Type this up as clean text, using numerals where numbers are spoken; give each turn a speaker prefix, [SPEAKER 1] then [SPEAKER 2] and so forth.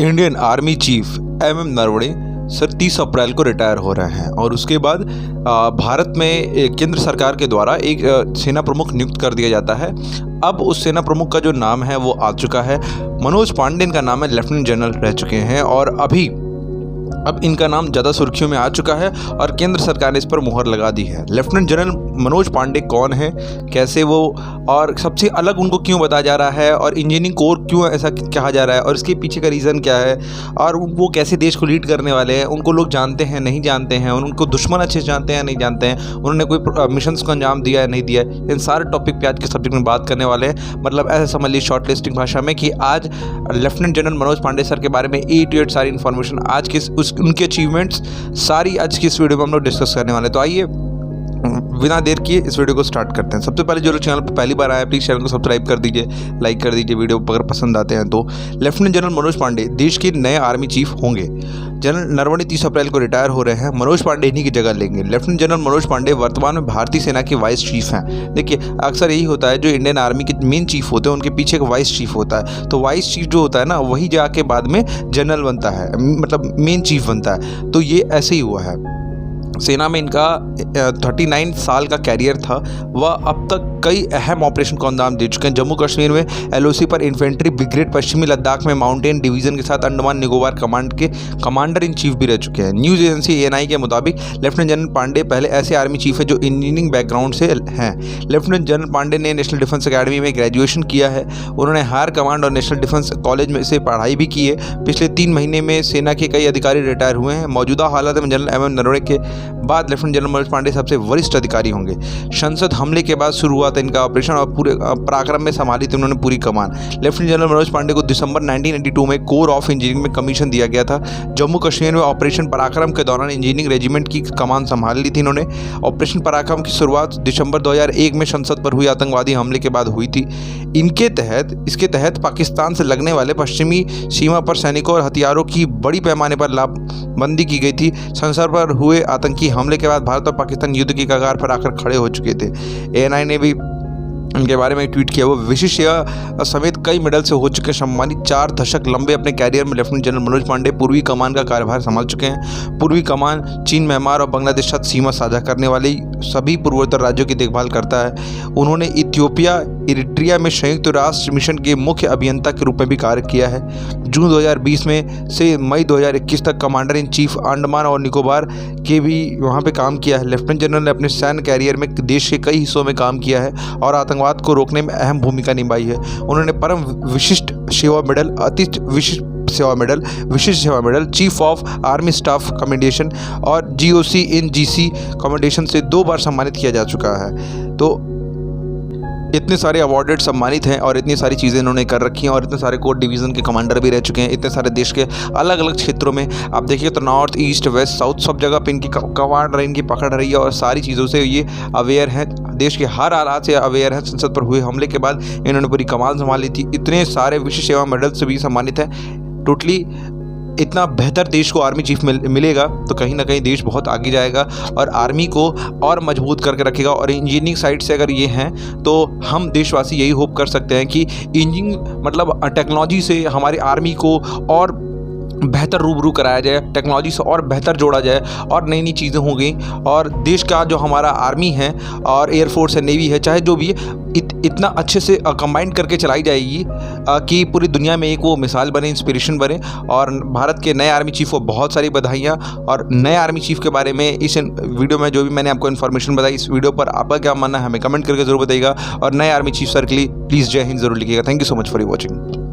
[SPEAKER 1] Indian army chief MM Naravane sir 30 अप्रैल को retire हो रहे हैं और उसके बाद भारत में केंद्र सरकार के द्वारा एक सेना प्रमुख नियुक्त कर दिया जाता है। अब उस सेना प्रमुख का जो नाम है वो आ चुका है। मनोज पांडे इनका नाम है, लेफ्टिनेंट जनरल रह चुके हैं और अब इनका नाम ज़्यादा सुर्खियों में आ चुका है और केंद्र सरकार ने इस पर मुहर लगा दी है। लेफ्टिनेंट जनरल मनोज पांडे कौन है, कैसे वो, और सबसे अलग उनको क्यों बताया जा रहा है और इंजीनियरिंग कोर क्यों ऐसा कहा जा रहा है और इसके पीछे का रीज़न क्या है और वो कैसे देश को लीड करने वाले हैं, उनको लोग जानते हैं नहीं जानते हैं, उनको दुश्मन अच्छे से जानते हैं नहीं जानते हैं, उन्होंने कोई मिशन को अंजाम दिया है नहीं दिया है, इन सारे टॉपिक पे आज के सब्जेक्ट में बात करने वाले हैं। मतलब ऐसा समझ लीजिए शॉर्ट लिस्टिंग भाषा में कि आज lieutenant general Manoj Pande sir के बारे में ए टू जेड सारी इन्फॉर्मेशन आज के उनके अचीवमेंट्स सारी आज की इस वीडियो में हम लोग डिस्कस करने वाले हैं। तो आइए बिना देर किए इस वीडियो को स्टार्ट करते हैं। सबसे पहले जो लोग चैनल पर पहली बार आए हैं प्लीज़ चैनल को सब्सक्राइब कर दीजिए, लाइक कर दीजिए वीडियो अगर पसंद आते हैं तो। लेफ्टिनेंट जनरल मनोज पांडे देश के नए आर्मी चीफ होंगे। जनरल नरवणे 30 अप्रैल को रिटायर हो रहे हैं, मनोज पांडे इन्हीं की जगह लेंगे। लेफ्टिनेंट जनरल मनोज पांडे वर्तमान में भारतीय सेना के वाइस चीफ हैं। देखिए अक्सर यही होता है, जो इंडियन आर्मी के मेन चीफ होते हैं उनके पीछे एक वाइस चीफ होता है, तो वाइस चीफ जो होता है ना वही जाके बाद में जनरल बनता है, मतलब मेन चीफ बनता है। तो ये ऐसे ही हुआ है। सेना में इनका 39 साल का कैरियर था। वह अब तक कई अहम ऑपरेशन को अंजाम दे चुके हैं। जम्मू कश्मीर में एलओसी पर इन्फेंट्री ब्रिगेड, पश्चिमी लद्दाख में माउंटेन डिवीजन के साथ अंडमान निकोबार कमांड के कमांडर इन चीफ भी रह चुके हैं। न्यूज़ एजेंसी एएनआई के मुताबिक लेफ्टिनेंट जनरल पांडे पहले ऐसे आर्मी चीफ हैं जो इंजीनियरिंग बैकग्राउंड से हैं। लेफ्टिनेंट जनरल पांडे ने नेशनल डिफेंस अकेडमी में ग्रेजुएशन किया है। उन्होंने हायर कमांड और नेशनल डिफेंस कॉलेज में से पढ़ाई भी की है। पिछले 3 महीने में सेना के कई अधिकारी रिटायर हुए हैं। मौजूदा हालात में जनरल एमएम नरवणे के बाद लेफ्टिनेंट जनरल मनोज पांडे सबसे वरिष्ठ अधिकारी होंगे। संसद हमले के बाद शुरू हुआ था इनका ऑपरेशन और पूरे पराक्रम में संभाली थी उन्होंने पूरी कमान। लेफ्टिनेंट जनरल मनोज पांडे को दिसंबर 1982 में कोर ऑफ इंजीनियरिंग में कमीशन दिया गया था। जम्मू कश्मीर में ऑपरेशन पराक्रम के दौरान इंजीनियरिंग रेजिमेंट की कमान संभाल ली थी इन्होंने। ऑपरेशन पराक्रम की शुरुआत दिसंबर 2001 में संसद पर हुई आतंकवादी हमले के बाद हुई थी। इसके तहत पाकिस्तान से लगने वाले पश्चिमी सीमा पर सैनिकों और हथियारों की बड़ी पैमाने पर लामबंदी की गई थी। संसद पर हुए आतंकी हमले के बाद भारत और पाकिस्तान युद्ध की कगार पर आकर खड़े हो चुके थे। एएनआई ने भी उनके बारे में एक ट्वीट किया। वो विशिष्ट सेवा समेत कई मेडल से हो चुके सम्मानित। 4 दशक लंबे अपने कैरियर में लेफ्टिनेंट जनरल मनोज पांडे पूर्वी कमान का कार्यभार संभाल चुके हैं। पूर्वी कमान चीन, म्यांमार और बांग्लादेश साथ सीमा साझा करने वाले सभी पूर्वोत्तर राज्यों की देखभाल करता है। उन्होंने इथियोपिया, इरिट्रिया में संयुक्त राष्ट्र मिशन के मुख्य अभियंता के रूप में भी कार्य किया है। जून 2020 में से मई 2021 तक कमांडर इन चीफ अंडमान और निकोबार के भी वहाँ पे काम किया है। लेफ्टिनेंट जनरल ने अपने सैन्य कैरियर में देश के कई हिस्सों में काम किया है और आतंकवाद को रोकने में अहम भूमिका निभाई है। उन्होंने परम विशिष्ट सेवा मेडल, अति विशिष्ट सेवा मेडल, विशिष्ट सेवा medal, chief of army staff commendation और GOC इन GC कमेंडेशन से 2 बार सम्मानित किया जा चुका है। तो इतने सारे अवार्डेड सम्मानित हैं और इतनी सारी चीज़ें इन्होंने कर रखी हैं और इतने सारे कोर डिवीज़न के कमांडर भी रह चुके हैं। इतने सारे देश के अलग अलग क्षेत्रों में आप देखिए तो नॉर्थ, ईस्ट, वेस्ट, साउथ सब जगह पे इनकी कमांड रही, इनकी पकड़ रही है और सारी चीज़ों से ये अवेयर हैं, देश के हर हालात से अवेयर हैं। संसद पर हुए हमले के बाद इन्होंने पूरी कमान संभाली थी। इतने सारे विशिष्ट सेवा मेडल से भी सम्मानित हैं। टोटली इतना बेहतर देश को आर्मी चीफ मिलेगा तो कहीं ना कहीं देश बहुत आगे जाएगा और आर्मी को और मजबूत करके रखेगा। और इंजीनियरिंग साइड से अगर ये हैं तो हम देशवासी यही होप कर सकते हैं कि इंजीनियरिंग मतलब टेक्नोलॉजी से हमारी आर्मी को और बेहतर रूबरू कराया जाए, टेक्नोलॉजी से और बेहतर जोड़ा जाए और नई नई चीज़ें होंगी और देश का जो हमारा आर्मी है और एयरफोर्स है, नेवी है, चाहे जो भी है, इतना अच्छे से कंबाइन करके चलाई जाएगी कि पूरी दुनिया में एक वो मिसाल बने, इंस्पिरेशन बने। और भारत के नए आर्मी चीफ को बहुत सारी बधाइयाँ। और नए आर्मी चीफ के बारे में इस वीडियो में जो भी मैंने आपको इन्फॉर्मेशन बताई, इस वीडियो पर आपका क्या मानना है हमें कमेंट करके ज़रूर बताइएगा। और नए आर्मी चीफ सर के लिए प्लीज़ जय हिंद ज़रूर लिखिएगा। Thank you so much for watching.